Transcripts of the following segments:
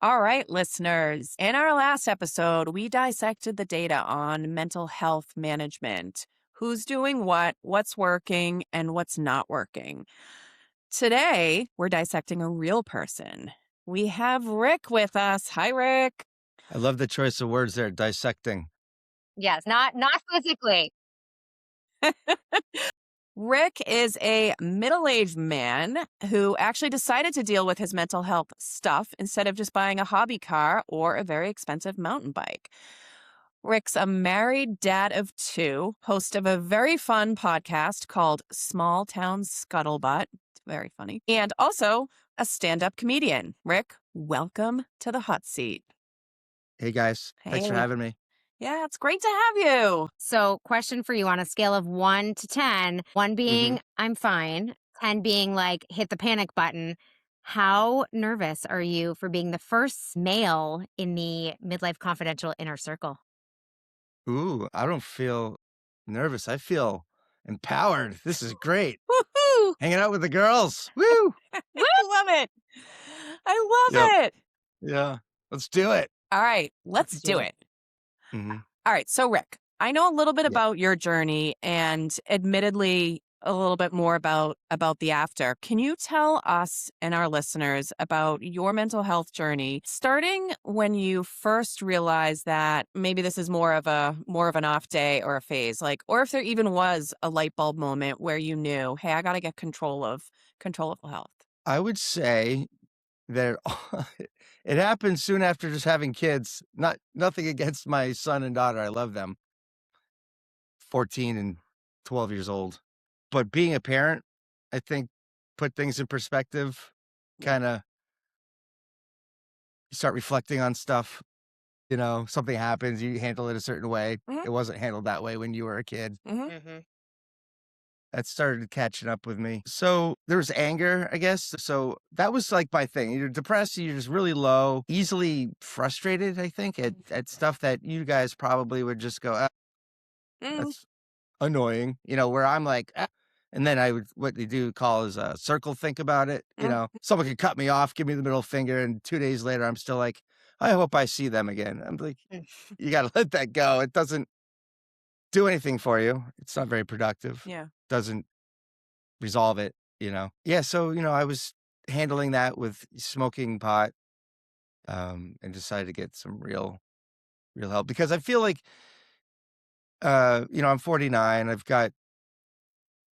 All right, listeners. In our last episode, we dissected the data on mental health management. Who's doing what, what's working, and what's not working. Today, we're dissecting a real person. We have Rick with us. Hi, Rick. I love the choice of words there, dissecting. Yes, not physically. Rick is a middle aged man who actually decided to deal with his mental health stuff instead of just buying a hobby car or a very expensive mountain bike. Rick's a married dad of two, host of a very fun podcast called Small Town Scuttlebutt. It's very funny. And also a stand up comedian. Rick, welcome to the hot seat. Hey guys, thanks for Hey. having me. Yeah, it's great to have you. So, question for you on a scale of 1 to 10, 1 being I'm fine, 10 being like hit the panic button. How nervous are you for being the first male in the Midlife Confidential inner circle? Ooh, I don't feel nervous. I feel empowered. This is great. Woohoo! Hanging out with the girls. Woo! I love it. I love Yep. it. Yeah. Let's do it. All right, let's do it. hmm All right, so Rick, I know a little bit Yeah. about your journey and admittedly a little bit more about the after. Can you tell us and our listeners about your mental health journey, starting when you first realized that maybe this is more of an off day or a phase, like, or if there even was a light bulb moment where you knew, hey, I got to get control of health. I would say that it happened soon after just having kids. Nothing against my son and daughter. I love them. 14 and 12 years old. But being a parent, I think, put things in perspective. Kind of start reflecting on stuff. Something happens, you handle it a certain way. Mhm. It wasn't handled that way when you were a kid. Mm-hmm. That started catching up with me. So there was anger, I guess. So that was like my thing. You're depressed, you're just really low, easily frustrated, I think, at stuff that you guys probably would just go, that's annoying, where I'm like, "Ah." And then I would, what they do call is a circle think about it. Someone could cut me off, give me the middle finger, and 2 days later, I'm still like, I hope I see them again. I'm like, you got to let that go. It doesn't do anything for you. It's not very productive. Yeah. Doesn't resolve it. Yeah. So, I was handling that with smoking pot, and decided to get some real help because I feel like, I'm 49. I've got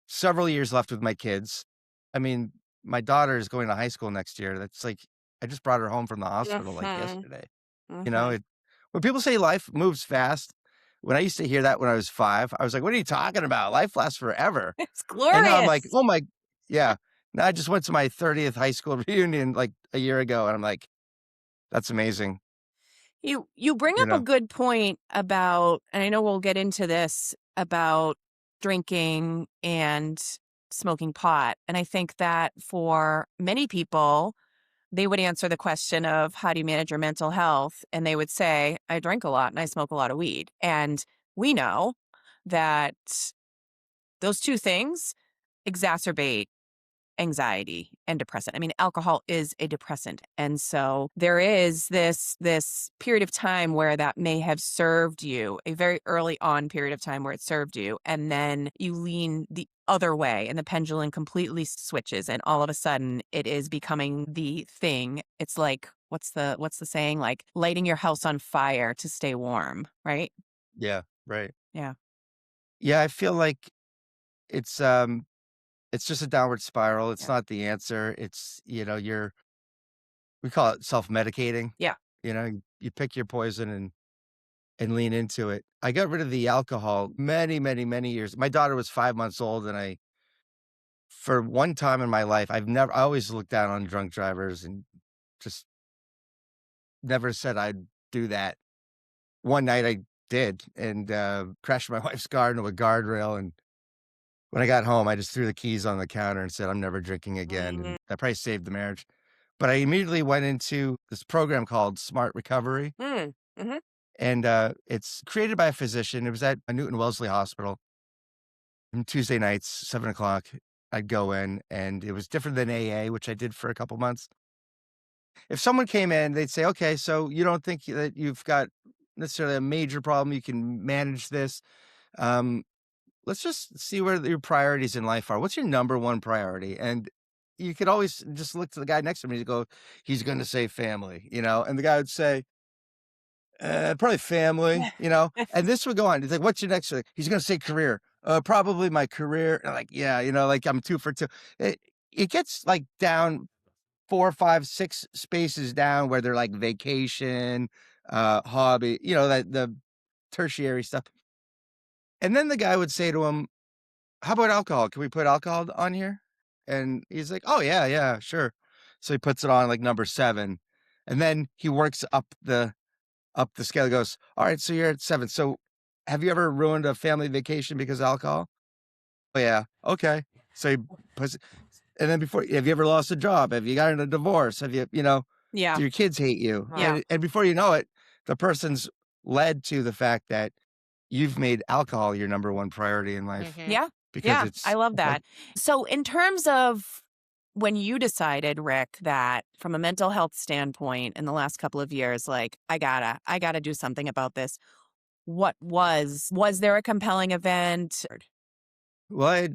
several years left with my kids. I mean, my daughter is going to high school next year. That's like, I just brought her home from the hospital like yesterday. When people say life moves fast, when I used to hear that when I was 5, I was like, what are you talking about? Life lasts forever. It's And now I'm like, glorious. oh my, yeah. Now I just went to my 30th high school reunion like a year ago. And I'm like, that's amazing. You bring You up a know? good point about, and I know we'll get into this, about drinking and smoking pot. And I think that for many people, they would answer the question of how do you manage your mental health? And they would say, I drink a lot and I smoke a lot of weed. And we know that those two things exacerbate anxiety and depressant. I mean, alcohol is a depressant. And so there is this period of time where that may have served you, a very early on period of time where it served you, and then you lean the other way and the pendulum completely switches and all of a sudden it is becoming the thing. It's like what's the saying, like lighting your house on fire to stay warm, right? Yeah. Right. Yeah. Yeah. I feel like it's, it's just a downward spiral. It's Yeah. not the answer. It's, we call it self-medicating. Yeah. You pick your poison and lean into it. I got rid of the alcohol many, many, many years. My daughter was 5 months old, and for one time in my life, I always looked down on drunk drivers and just never said I'd do that. One night I did and crashed my wife's car into a guardrail. And when I got home, I just threw the keys on the counter and said, I'm never drinking again. Mhm. And that probably saved the marriage. But I immediately went into this program called Smart Recovery. Mm. Mhm. And it's created by a physician. It was at a Newton Wellesley Hospital. And Tuesday nights, 7 o'clock, I'd go in, and it was different than AA, which I did for a couple months. If someone came in, they'd say, okay, so you don't think that you've got necessarily a major problem, you can manage this. Um, let's just see where your priorities in life are. What's your number one priority? And you could always just look to the guy next to me and go, he's going to say family, and the guy would say, probably family, and this would go on. He's like, what's your next thing? He's going to say career. Probably my career. And I'm like, yeah, like I'm 2 for 2. It gets like down 4, 5, 6 spaces down where they're like vacation, hobby, that the tertiary stuff. And then the guy would say to him, how about alcohol? Can we put alcohol on here? And he's like, oh yeah, yeah, sure. So he puts it on like number 7. And then he works up the scale. He goes, all right, so you're at 7. So have you ever ruined a family vacation because of alcohol? Oh yeah. Okay. So he puts, and then have you ever lost a job? Have you gotten a divorce? Have you, Yeah. do your kids hate you? Yeah. And before you know it, the person's led to the fact that you've made alcohol your number one priority in life Yeah. because Yeah. it's I love it's like, that. So, in terms of when you decided, Rick, that from a mental health standpoint in the last couple of years, like, I gotta do something about this. Was there a compelling event? well,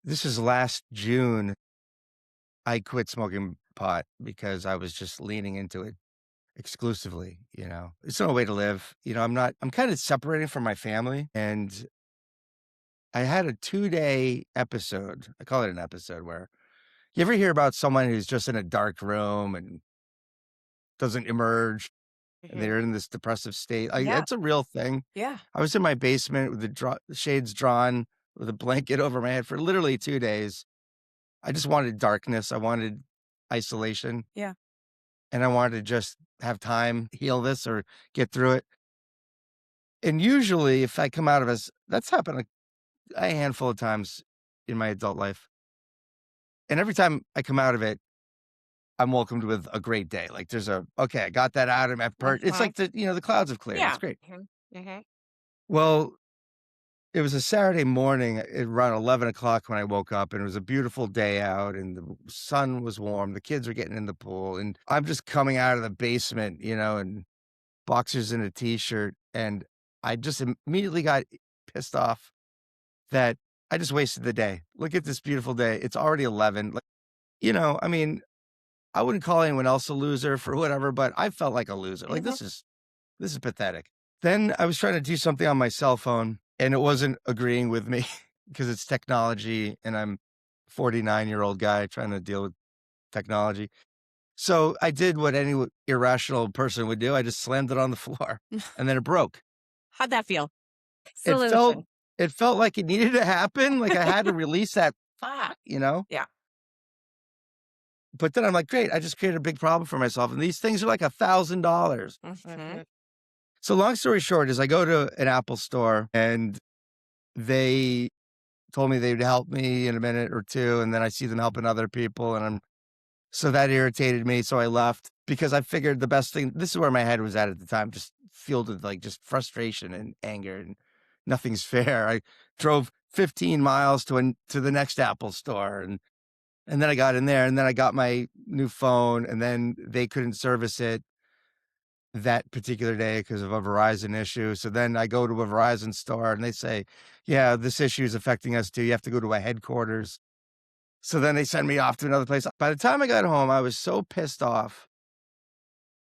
this is last June. I quit smoking pot because I was just leaning into it exclusively. It's no way to live. I'm kind of separating from my family. And I had a 2-day episode. I call it an episode where you ever hear about someone who's just in a dark room and doesn't emerge and they're in this depressive state? Like, Yeah. it's a real thing. Yeah. I was in my basement with the shades drawn with a blanket over my head for literally 2 days. I just wanted darkness. I wanted isolation. Yeah. And I wanted to just have time heal this or get through it. And usually if I come out of this, that's happened a handful of times in my adult life. And every time I come out of it, I'm welcomed with a great day. Like okay, I got that out of my it's like the clouds have cleared. Yeah. It's great. Mm-hmm. Well, it was a Saturday morning at around 11 o'clock when I woke up, and it was a beautiful day out, and the sun was warm. The kids were getting in the pool, and I'm just coming out of the basement, and boxers and a t-shirt. And I just immediately got pissed off that I just wasted the day. Look at this beautiful day. It's already 11. Like, I mean, I wouldn't call anyone else a loser for whatever, but I felt like a loser. Like, this is pathetic. Then I was trying to do something on my cell phone and it wasn't agreeing with me because it's technology and I'm a 49-year-old guy trying to deal with technology. So I did what any irrational person would do. I just slammed it on the floor and then it broke. How'd that feel? It Solution. felt like it needed to happen. Like I had to release that fuck, Yeah. But then I'm like, great, I just created a big problem for myself. And these things are like $1,000. Mhm. So long story short is I go to an Apple store and they told me they would help me in a minute or two. And then I see them helping other people. So that irritated me. So I left because I figured the best thing, this is where my head was at the time, just filled with like just frustration and anger and nothing's fair. I drove 15 miles to the next Apple store and then I got in there and then I got my new phone and then they couldn't service it that particular day because of a Verizon issue. So then I go to a Verizon store and they say, yeah, this issue is affecting us too. You have to go to a headquarters. So then they send me off to another place. By the time I got home, I was so pissed off.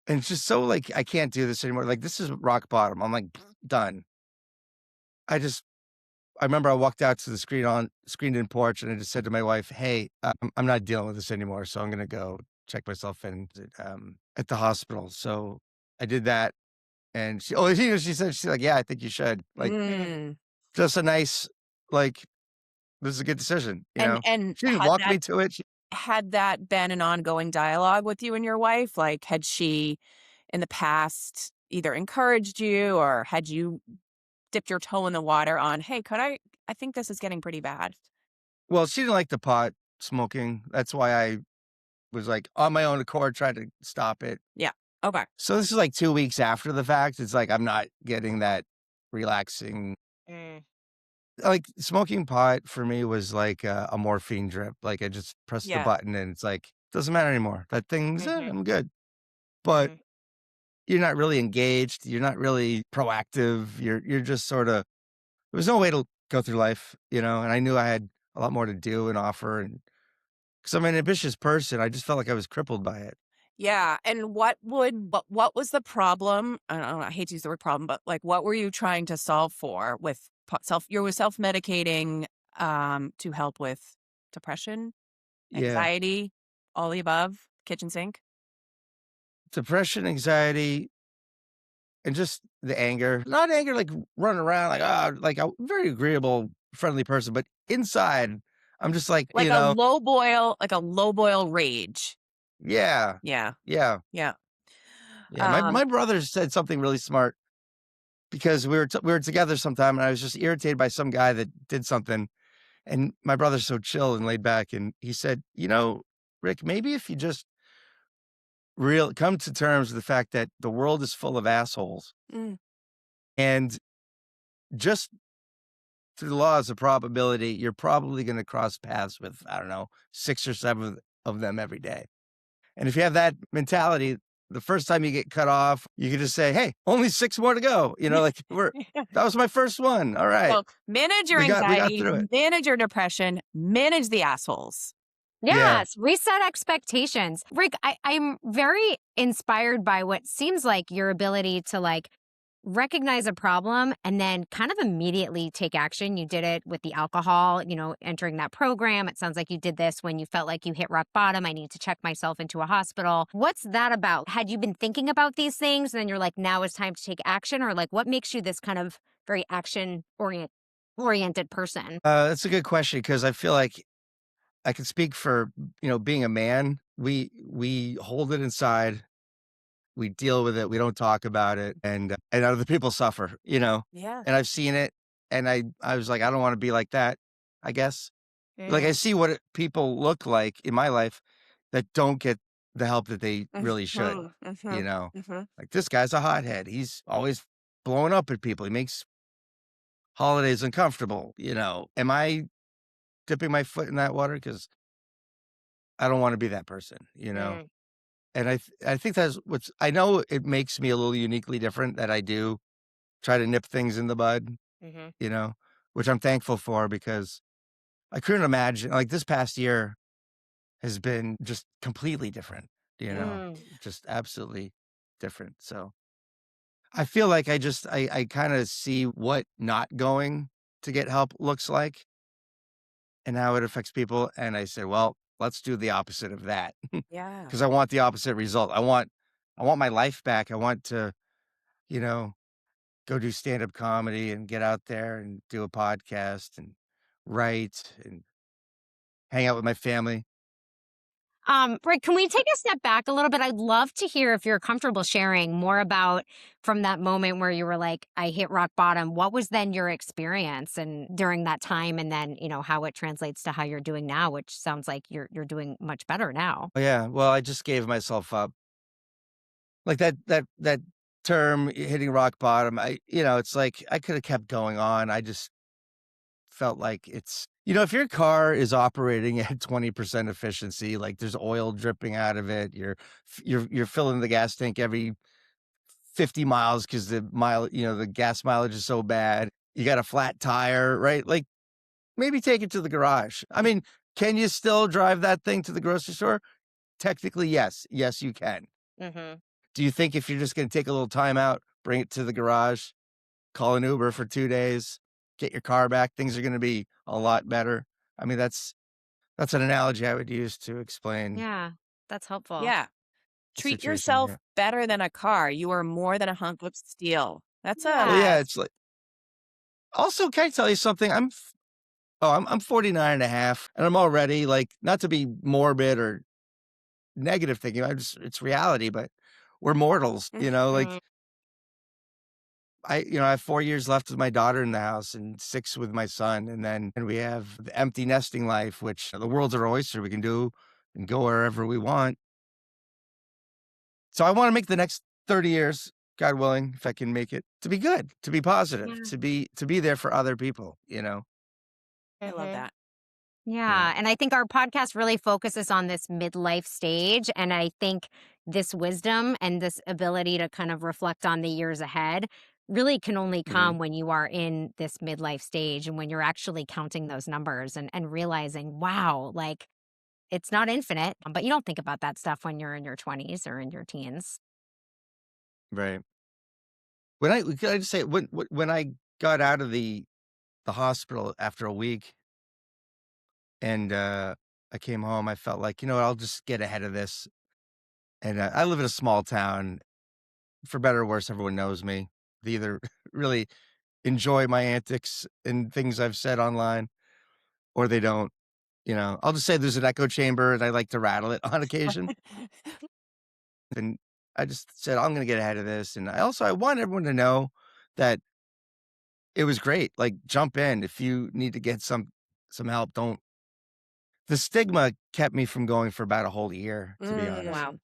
And it's just so like, I can't do this anymore. Like, this is rock bottom. I'm like, done. I remember I walked out to the screened-in porch and I just said to my wife, hey, I'm not dealing with this anymore. So I'm going to go check myself in at the hospital. So I did that. And she said, she's like, yeah, I think you should. Like, just a nice, like, this is a good decision. And She didn't walk me to it. had that been an ongoing dialogue with you and your wife? Like, had she in the past either encouraged you or had you dipped your toe in the water on, hey, I think this is getting pretty bad? Well, she didn't like the pot smoking. That's why I was like on my own accord trying to stop it. Yeah. Okay. So this is like 2 weeks after the fact. It's like I'm not getting that relaxing. Like smoking pot for me was like a morphine drip. Like I just pressed the Yeah. button and it's like Doesn't matter anymore. That thing's, Mhm. I'm good. But Mhm. you're not really engaged. You're not really proactive. You're just sort of, there was no way to go through life, and I knew I had a lot more to do and offer. And because I'm an ambitious person, I just felt like I was crippled by it. Yeah, and what was the problem? I don't know, I hate to use the word problem, but, like, what were you trying to solve for with you were self-medicating, to help with depression, Yeah. anxiety, all the above, kitchen sink? Depression, anxiety, and just the anger. Not anger like running around like, like I'm a very agreeable, friendly person, but inside, I'm just like, Like a low boil rage. yeah, Yeah, yeah, yeah. yeah. My Um, my brother said something really smart because we were together sometime, and I was just irritated by some guy that did something, and my brother's so chill and laid back, and he said, Rick, maybe if you just real come to terms with the fact that the world is full of assholes, mm, and just through the laws of probability, you're probably going to cross paths with, I don't know, 6 or 7 of them every day. And if you have that mentality, the first time you get cut off, you can just say, hey, only 6 more to go. Like that was my first one. All right. so manage your We got anxiety, through it. manage your depression, manage the assholes. Yeah. Yes, reset expectations. Rick, I'm very inspired by what seems like your ability to like recognize a problem and then kind of immediately take action. You did it with the alcohol, entering that program. It sounds like you did this when you felt like you hit rock bottom. I need to check myself into a hospital. What's that about? Had you been thinking about these things and then you're like, now it's time to take action? Or like, what makes you this kind of very action oriented person? That's a good question because I feel like I can speak for, being a man. We hold it inside. We deal with it. We don't talk about it, and other people suffer. Yeah. And I've seen it, and I was like, I don't want to be like that. I guess like I Mm, see what people look like in my life that don't get the help that they really should. Mhm, You mhm, know, mhm. like this guy's a hothead. He's always blowing up at people. He makes holidays uncomfortable. Am I dipping my foot in that water? Because I don't want to be that person. mm, And I think that's I know it makes me a little uniquely different that I do try to nip things in the bud, mhm, you know, which I'm thankful for because I couldn't imagine like this past year has been just completely different, mm. just absolutely different. So I feel like I kind of see what not going to get help looks like and how it affects people. And I said, well, let's do the opposite of that Yeah. because I want the opposite result. I want my life back. I want to, you know, go do stand-up comedy and get out there and do a podcast and write and hang out with my family. Rick, can we take a step back a little bit? I'd love to hear if you're comfortable sharing more about from that moment where you were like, I hit rock bottom. What was then your experience and during that time and then, how it translates to how you're doing now, which sounds like you're doing much better now. Oh, yeah, well, I just gave myself up. Like that term, hitting rock bottom, it's like I coulda kept going on. I just felt like if your car is operating at 20% efficiency, like there's oil dripping out of it, you're filling the gas tank every 50 miles because the gas mileage is so bad. You got a flat tire, right? Like maybe take it to the garage. I mean, can you still drive that thing to the grocery store? Technically, yes. Yes, you can. Mm-hmm. Do you think if you're just going to take a little time out, bring it to the garage, call an Uber for 2 days, get your car back, things are going to be a lot better? I mean, that's an analogy I would use to explain Yeah, that's helpful. Yeah. the Treat situation. yourself Yeah. better than a car. You are more than a hunk of steel. That's a Well, yeah, Yes. it's like also, can I tell you something? I'm 49 and a half, and I'm already like, not to be morbid or negative thinking, it's reality, but we're mortals, like Mm, I have 4 years left with my daughter in the house and 6 with my son, and we have the empty nesting life, which the world's our oyster. We can do and go wherever we want. So I wanna make the next 30 years, God willing, if I can make it, to be good, to be positive, yeah. to be there for other people, I love Mm-hmm. that. Yeah. And I think our podcast really focuses on this midlife stage. And I think this wisdom and this ability to kind of reflect on the years ahead really can only Mhm. come when you are in this midlife stage and when you're actually counting those numbers and realizing, wow, like it's not infinite, but you don't think about that stuff when you're in your 20s or in your teens. Right. Can I just say when I got out of the hospital after a week and I came home, I felt like, you know what, I'll just get ahead of this. And I live in a small town. For better or worse, everyone knows me. They either really enjoy my antics and things I've said online, or they don't. You know, I'll just say there's an echo chamber and I like to rattle it on occasion. And I just said, I'm going to get ahead of this. And I want everyone to know that it was great. Like, jump in if you need to get some help. Don't. The stigma kept me from going for about a whole year, to be honest. Wow.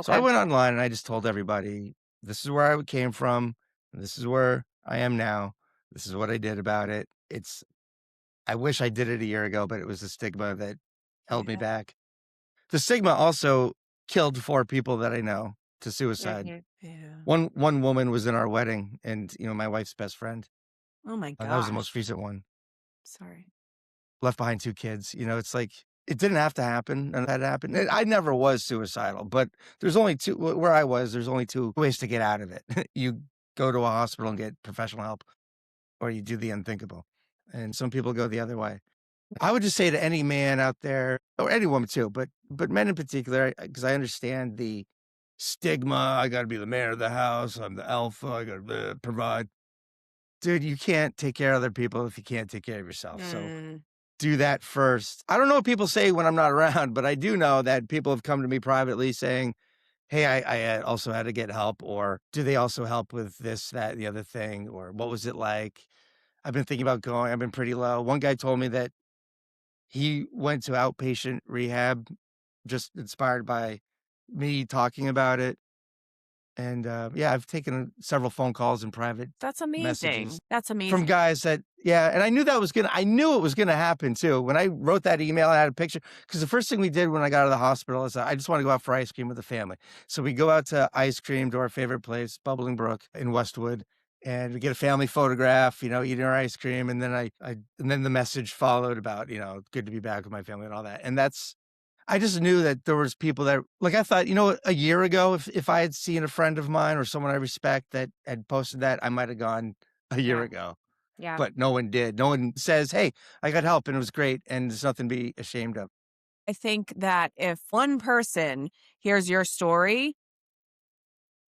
So I Okay. went online and I just told everybody, this is where I came from. This is where I am now. This is what I did about it. I wish I did it a year ago, but it was the stigma that held me Yeah. back. The stigma also killed 4 people that I know to suicide. Mhm. Yeah. One woman was in our wedding and, you know, my wife's best friend. Oh my That was the gosh. most recent one. Sorry. Left behind 2 kids. You know, it's like, it didn't have to happen, and that happened. And I never was suicidal, but there's only 2 where I was, there's only 2 ways to get out of it. You go to a hospital and get professional help, or you do the unthinkable. And some people go the other way. I would just say to any man out there, or any woman too, but men in particular, because I understand the stigma. I got to be the man of the house. I'm the alpha. I got to provide. Dude, you can't take care of other people if you can't take care of yourself. So Mm. do that first. I don't know what people say when I'm not around, but I do know that people have come to me privately saying, hey, I also had to get help, or do they also help with this, that, the other thing, or what was it like? I've been thinking about going. I've been pretty low. One guy told me that he went to outpatient rehab, just inspired by me talking about it. And, yeah, I've taken several phone calls and private That's messages amazing. That's from amazing. guys that, yeah, and I knew I knew it was gonna happen too. When I wrote that email, I had a picture, because the first thing we did when I got out of the hospital is I just wanna go out for ice cream with the family. So we go out to ice cream, to our favorite place, Bubbling Brook in Westwood, and we get a family photograph, you know, eating our ice cream, and then and then the message followed about, you know, good to be back with my family and all that. And I just knew that there was people that, like, I thought, you know, a year ago, if I had seen a friend of mine or someone I respect that had posted that, I might have gone a year Yeah. ago. Yeah. But no one did. No one says, "Hey, I got help and it was great," and there's nothing to be ashamed of. I think that if one person hears your story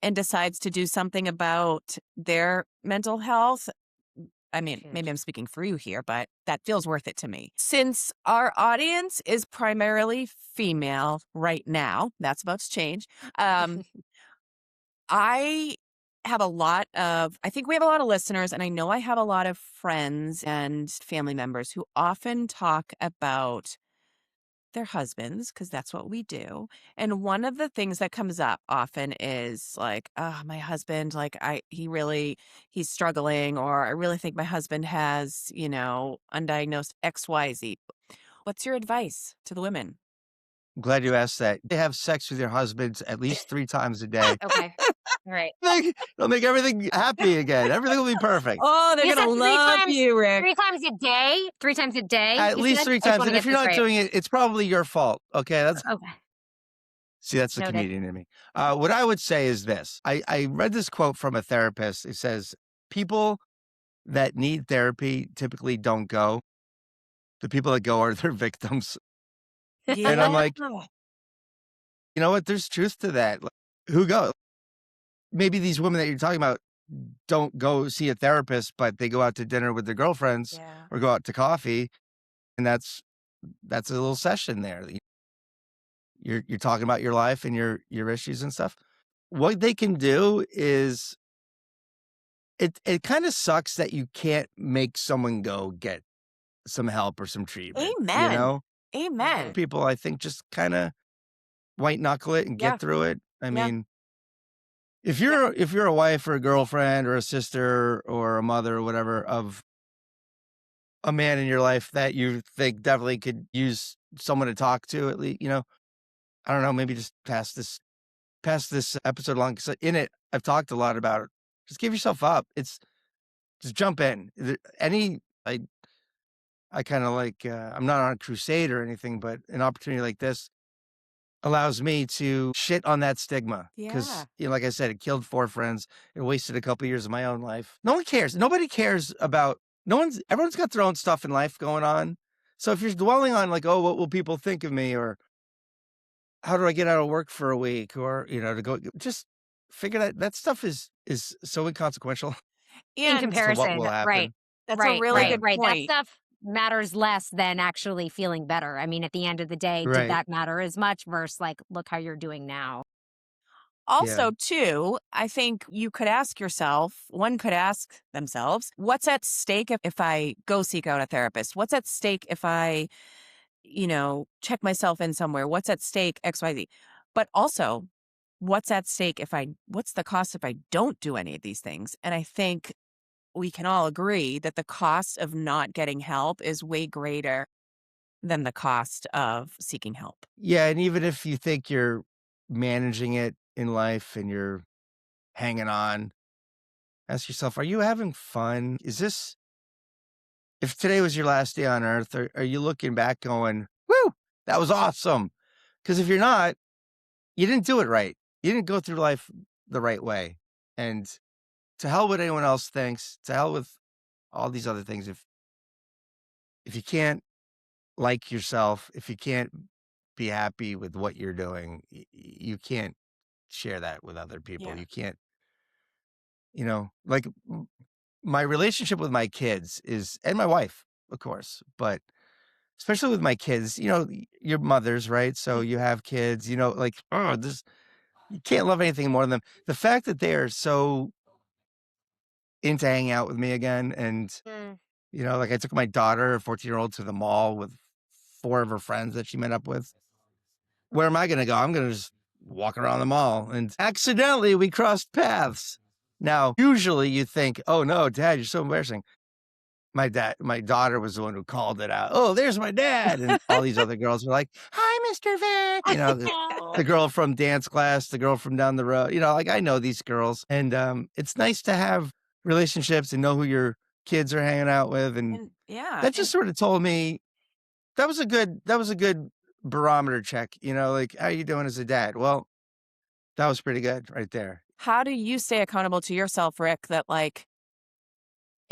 and decides to do something about their mental health, I mean, maybe Huge. I'm speaking for you here, but that feels worth it to me. Since our audience is primarily female right now, that's about to change. I I think we have a lot of listeners, and I know I have a lot of friends and family members who often talk about their husbands, because that's what we do. And one of the things that comes up often is like, oh, my husband, like he's struggling, or I really think my husband has, undiagnosed XYZ. What's your advice to the women? I'm glad you asked that. They have sex with your husbands at least 3 times a day. Okay. All right. It'll make everything happy again. Everything will be perfect. Oh, they're You going said to love you, Rick. 3 times a day? 3 times a day? At You least said? 3 I just times, want to and if get you're this not right. doing it, it's probably your fault, okay? Okay. See, that's the Noted. comedian in me. What I would say is this. I read this quote from a therapist. It says, "People that need therapy typically don't go. The people that go are their victims." And I'm Yeah. like, you know what? There's truth to that. Like, who go? Maybe these women that you're talking about don't go see a therapist, but they go out to dinner with their girlfriends Yeah. or go out to coffee, and that's a little session there. You're talking about your life and your issues and stuff. What they can do is it kind of sucks that you can't make someone go get some help or some treatment, you Amen. know? Amen. People, I think, just kind of white knuckle it and Yeah. get through it. I Yeah. mean, if Yeah. you're a wife or a girlfriend or a sister or a mother or whatever of a man in your life that you think definitely could use someone to talk to at least, I don't know, maybe just pass this episode along, 'cause in it, I've talked a lot about it. Just give yourself up. Just jump in. I kind of like, I'm not on a crusade or anything, but an opportunity like this allows me to shit on that stigma. Yeah. Because, like I said, it killed 4 friends. It wasted a couple years of my own life. No one cares. Nobody cares about, everyone's got their own stuff in life going on. So if you're dwelling on like, oh, what will people think of me? Or how do I get out of work for a week? Or, to go, just figure that stuff is so inconsequential In And to what comparison, will right, happen. that's a right, really Yeah. right, good right. That point. stuff matters less than actually feeling better. I mean, at the end of the day, did Right. that matter as much versus like, look how you're doing now? Yeah. Also, too, I think one could ask themselves, what's at stake if I go seek out a therapist? What's at stake if I, check myself in somewhere? What's at stake, XYZ? But also, what's the cost if I don't do any of these things? And I think we can all agree that the cost of not getting help is way greater than the cost of seeking help. Yeah. And even if you think you're managing it in life and you're hanging on, ask yourself, are you having fun? If today was your last day on earth, are you looking back going, woo, that was awesome? Because if you're not, you didn't do it right. You didn't go through life the right way. And to hell with anyone else thinks, to hell with all these other things. If you can't like yourself, if you can't be happy with what you're doing, you can't share that with other people. Yeah. You can't, like my relationship with my kids and my wife, of course, but especially with my kids, your mothers, right? So you have kids, like, oh, you can't love anything more than them. The fact that they are so into hanging out with me again. And, Mm. like I took my daughter, a 14-year-old, to the mall with 4 of her friends that she met up with. Where am I going to go? I'm going to just walk around the mall, and accidentally we crossed paths. Now, usually you think, oh no, Dad, you're so embarrassing. My daughter was the one who called it out. Oh, there's my dad. And all these other girls were like, hi, Mr. Vick. The girl from dance class, the girl from down the road, like I know these girls. And it's nice to have relationships and know who your kids are hanging out with. And And yeah. that just sort of told me that was a good barometer check, like, how you doing as a dad? Well, that was pretty good right there. How do you stay accountable to yourself, Rick, that like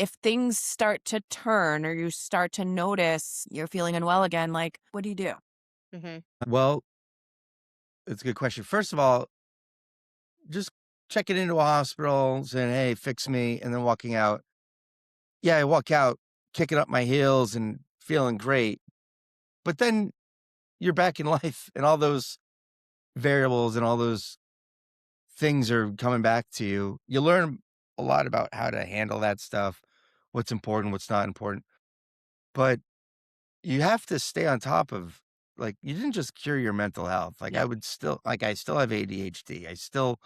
if things start to turn or you start to notice you're feeling unwell again, like what do you do? Hmm. Well, it's a good question. First of all, just checking into a hospital, saying, hey, fix me, and then walking out. Yeah, I walk out kicking up my heels and feeling great. But then you're back in life, and all those variables and all those things are coming back to you. You learn a lot about how to handle that stuff, what's important, what's not important. But you have to stay on top of, like, you didn't just cure your mental health. Like, Yeah. I still have ADHD. I still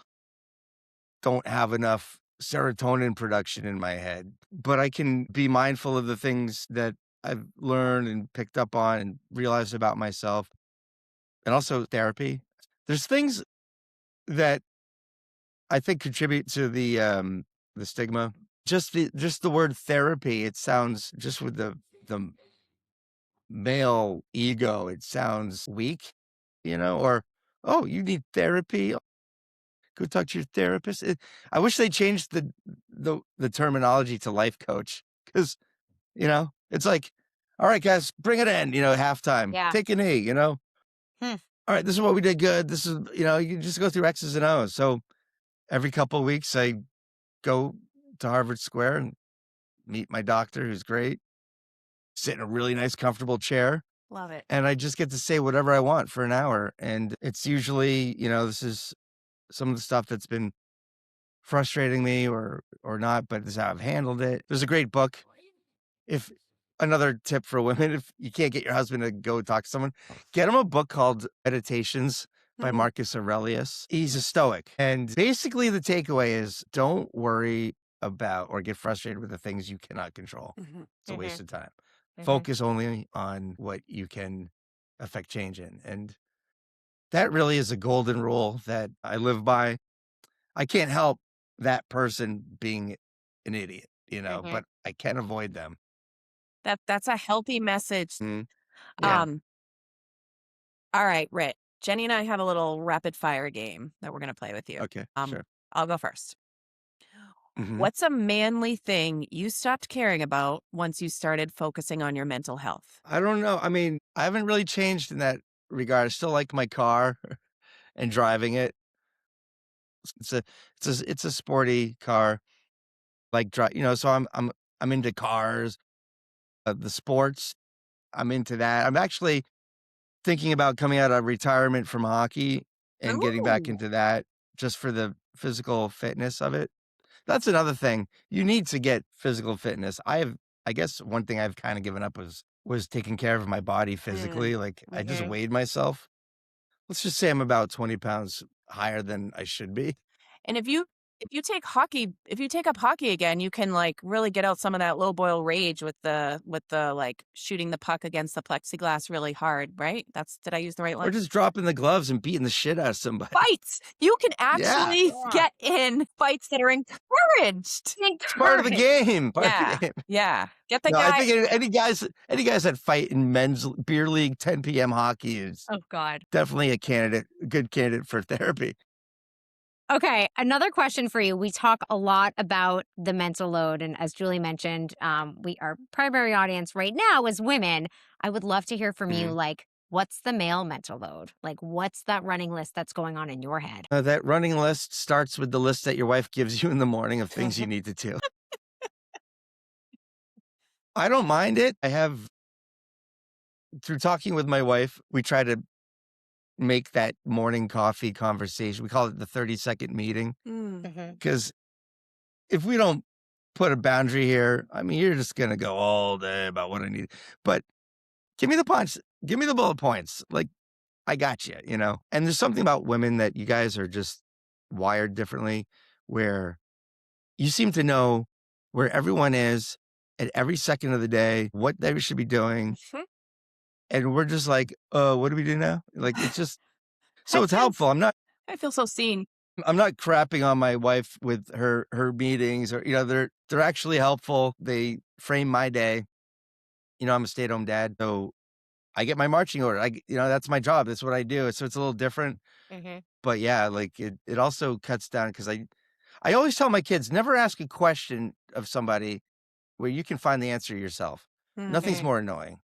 don't have enough serotonin production in my head, but I can be mindful of the things that I've learned and picked up on and realized about myself, and also therapy. There's things that I think contribute to the stigma. Just the word therapy, it sounds, just with the male ego, it sounds weak, or, oh, you need therapy? Go talk to your therapist. I wish they changed the terminology to life coach, because, it's like, all right, guys, bring it in, halftime, Yeah. take a knee, Hmm. all right, this is what we did good. This is, you just go through X's and O's. So every couple of weeks, I go to Harvard Square and meet my doctor, who's great, sit in a really nice, comfortable chair, Love it. and I just get to say whatever I want for an hour. And it's usually, this is some of the stuff that's been frustrating me or not, but this is how I've handled it. There's a great book. If Another tip for women, if you can't get your husband to go talk to someone, get him a book called Meditations by Mhm. Marcus Aurelius. He's a Stoic. And basically the takeaway is, don't worry about or get frustrated with the things you cannot control. Mhm. It's a Hmm. waste of time. Focus only on what you can affect change in. And that really is a golden rule that I live by. I can't help that person being an idiot, but I can avoid them. That's a healthy message. Yeah. All right, Rick. Jenny and I have a little rapid fire game that we're going to play with you. Okay. Sure. I'll go first. Mhm. What's a manly thing you stopped caring about once you started focusing on your mental health? I don't know. I mean, I haven't really changed in that regard. I still like my car and driving it. It's a sporty car. Like so I'm into cars, the sports. I'm into that. I'm actually thinking about coming out of retirement from hockey and getting back Ooh. into that just for the physical fitness of it. That's another thing. You need to get physical fitness. I guess one thing I've kind of given up was taking care of my body physically. Like I just weighed myself. Let's just say I'm about 20 pounds higher than I should be. And if you take up hockey again, you can like really get out some of that low boil rage with the like shooting the puck against the plexiglass really hard, right? Did I use the right Or one? just dropping the gloves and beating the shit out of somebody. Fights. You can Yeah. actually get in fights that are encouraged. It's part of the game. Part of Yeah. the game. Yeah. Get the No, guy. I think any guys that fight in men's beer league 10 p.m. hockey is Oh God. definitely a good candidate for therapy. Okay, another question for you. We talk a lot about the mental load, and as Julie mentioned, our primary audience right now is women. I would love to hear from you. Like, what's the male mental load? Like, what's that running list that's going on in your head? That running list starts with the list that your wife gives you in the morning of things you need to do. I don't mind it. Through talking with my wife, we try to make that morning coffee conversation. We call it the 30-second meeting. Because if we don't put a boundary here, I mean, you're just going to go all day about what I need. But give me the punch. Give me the bullet points. Like, I got you, And there's something about women that you guys are just wired differently, where you seem to know where everyone is at every second of the day, what they should be doing. And we're just like, what do we do now? Like, it's just, so it's helpful. I feel so seen. I'm not crapping on my wife with her meetings or, they're actually helpful. They frame my day. I'm a stay-at-home dad, so I get my marching order. That's my job. That's what I do. So it's a little different. But yeah, like it also cuts down because I always tell my kids, never ask a question of somebody where you can find the answer yourself. Nothing's more annoying.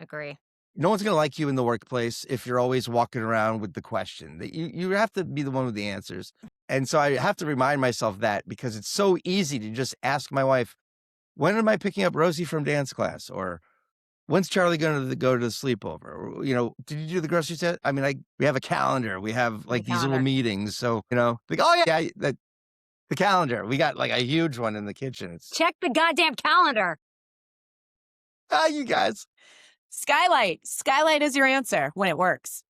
Agree. No one's going to like you in the workplace if you're always walking around with the question. That you have to be the one with the answers. And so I have to remind myself that because it's so easy to just ask my wife, when am I picking up Rosie from dance class? Or when's Charlie going to go to the sleepover? Or, did you do the grocery set? I mean, we have a calendar. We have like these little meetings. So, like, oh yeah, the calendar. We got like a huge one in the kitchen. Check the goddamn calendar. You guys. Skylight. Skylight is your answer when it works.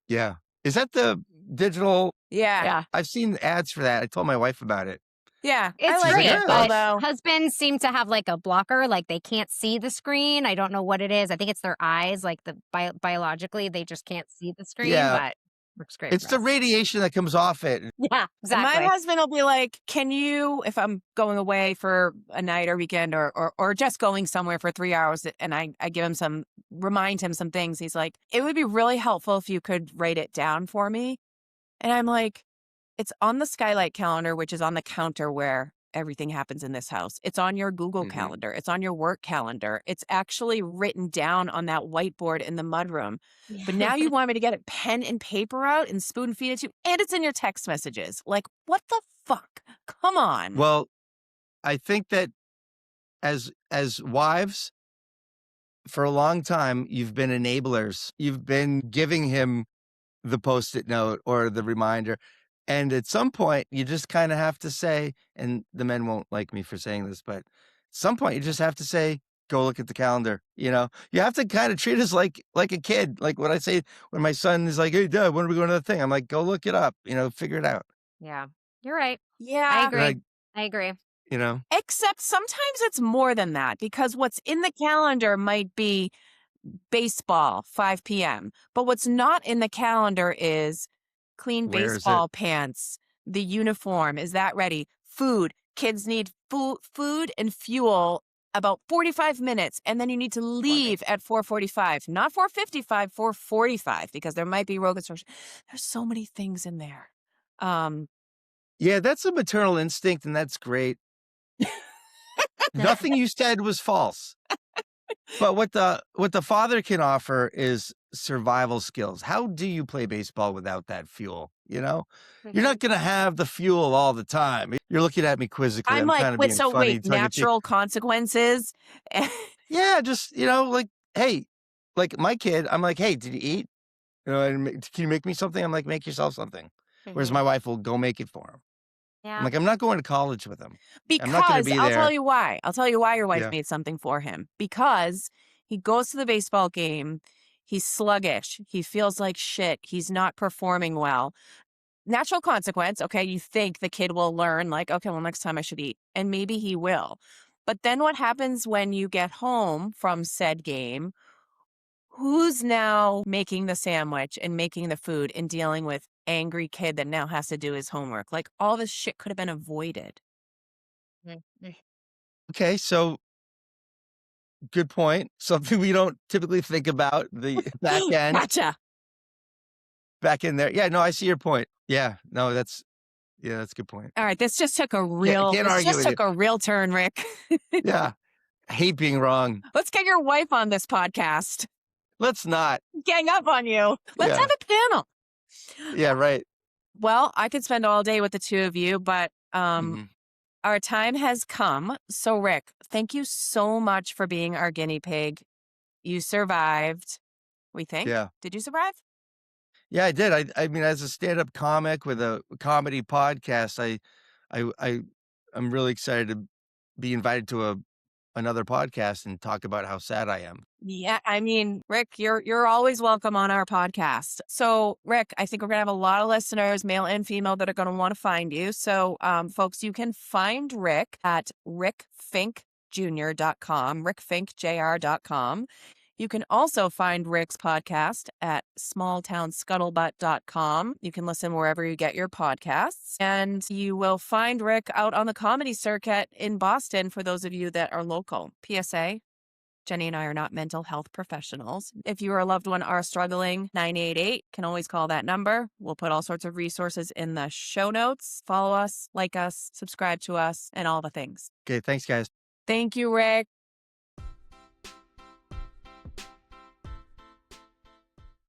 Yeah. Is that the digital? Yeah. I've seen ads for that. I told my wife about it. Yeah. It's I like great, it. but Although husbands seem to have like a blocker, like they can't see the screen. I don't know what it is. I think it's their eyes, like biologically, they just can't see the screen, but works great. It's the radiation that comes off it. Yeah, exactly. my husband will be like, can you, if I'm going away for a night or weekend or just going somewhere for 3 hours and I remind him some things, he's like, it would be really helpful if you could write it down for me. And I'm like, it's on the Skylight calendar, which is on the counter where everything happens in this house. It's on your Google calendar. It's on your work calendar. It's actually written down on that whiteboard in the mudroom. But now you want me to get a pen and paper out and spoon feed it to you, and it's in your text messages. Like, what the fuck? Come on. Well, I think that as wives, for a long time, you've been enablers. You've been giving him the Post-it note or the reminder. And at some point, you just kind of have to say, and the men won't like me for saying this, but at some point, you just have to say, go look at the calendar. You have to kind of treat us like a kid. Like what I say when my son is like, hey, Dad, when are we going to the thing? I'm like, go look it up, figure it out. Yeah, you're right. Yeah. I agree. I agree. you know? Except sometimes it's more than that because what's in the calendar might be baseball, 5 p.m. But what's not in the calendar is clean Where is it? baseball pants, the uniform. Is that ready? Food. Kids need food and fuel about 45 minutes. And then you need to leave at 4:45, not 4:55, 4:45, because there might be road construction. There's so many things in there. Yeah, that's a maternal instinct, and that's great. Nothing you said was false. But what the father can offer is survival skills. How do you play baseball without that fuel? You know, you're not going to have the fuel all the time. You're looking at me quizzically. I'm I'm like, kind of wait, being so funny, wait, tongue in cheek. natural consequences? Yeah, just like, hey, like my kid. I'm like, hey, did you eat? And can you make me something? I'm like, make yourself something. Whereas my wife will go make it for him. I'm Yeah. like, I'm not going to college with him. I'm not going to Because be I'll tell there. you why. I'll tell you why your wife Yeah. made something for him. Because he goes to the baseball game, he's sluggish, he feels like shit, he's not performing well. Natural consequence, okay, you think the kid will learn, like, okay, well, next time I should eat. And maybe he will. But then what happens when you get home from said game? Who's now making the sandwich and making the food and dealing with angry kid that now has to do his homework? Like, all this shit could have been avoided. Okay, so good point. Something we don't typically think about, the back end. Gotcha. Back in there. Yeah, no, I see your point. Yeah, no, that's a good point. All right, this just took a Can't this argue just with you. took a real turn, Rick. Yeah, I hate being wrong. Let's get your wife on this podcast. Let's not. Gang up on you. Let's Yeah. have a panel. Yeah, right. Well, I could spend all day with the two of you, but Mhm. our time has come. So, Rick, thank you so much for being our guinea pig. You survived, we think. Yeah. Did you survive? Yeah, I did. I mean, as a stand-up comic with a comedy podcast, I'm really excited to be invited to another podcast and talk about how sad I am. Yeah, I mean, Rick, you're always welcome on our podcast. So, Rick, I think we're gonna have a lot of listeners, male and female, that are gonna want to find you. So, folks, you can find Rick at rickfinkjr.com, rickfinkjr.com. You can also find Rick's podcast at smalltownscuttlebutt.com. You can listen wherever you get your podcasts. And you will find Rick out on the comedy circuit in Boston for those of you that are local. PSA, Jenny and I are not mental health professionals. If you or a loved one are struggling, 988 can always call that number. We'll put all sorts of resources in the show notes. Follow us, like us, subscribe to us, and all the things. Okay, thanks, guys. Thank you, Rick.